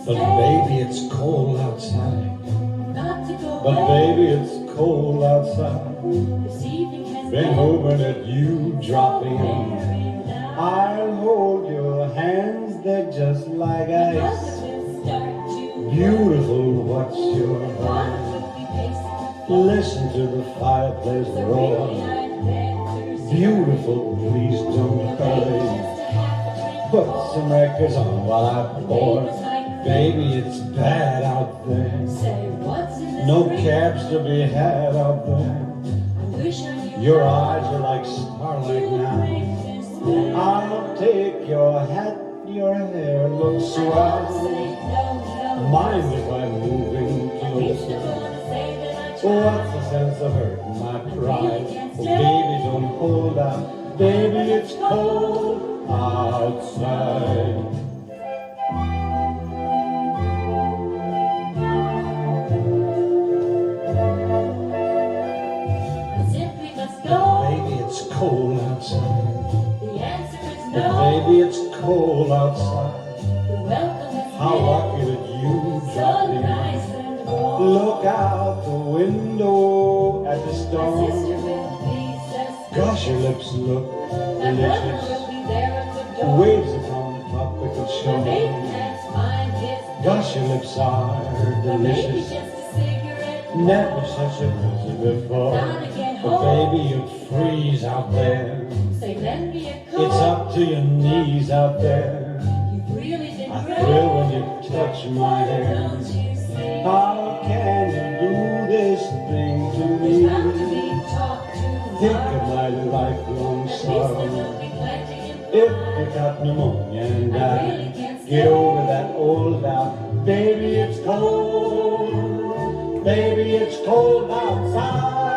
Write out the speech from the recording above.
But baby, it's cold outside. But baby, it's cold outside. Been hoping that you drop in. I'll hold your hands, they're just like ice. Beautiful, what's your name? Listen to the fireplace roar. Beautiful, please don't hurry. Put some records on while I pour. Baby, it's bad out there. No cabs to be had out there. Your eyes are like starlight now. I'll take your hat, your hair looks swell. Mind if I'm moving closer? What's the sense of hurting my pride? Oh, baby, don't hold out. Baby, it's cold outside. Baby, it's cold outside. But baby, it's cold outside. How lucky that you dropped in. Look out the window at the storm. Gosh, your lips look delicious. Waves upon tropical shore. Gosh, your lips are delicious. Never such a pussy before. But baby, you'd freeze out there. It's up to your knees out there. I thrill when you touch my hair. How can you do this thing to me? Think of my lifelong sorrow. If you got pneumonia and die, get over that old doubt. Baby, it's cold. Baby, it's cold outside.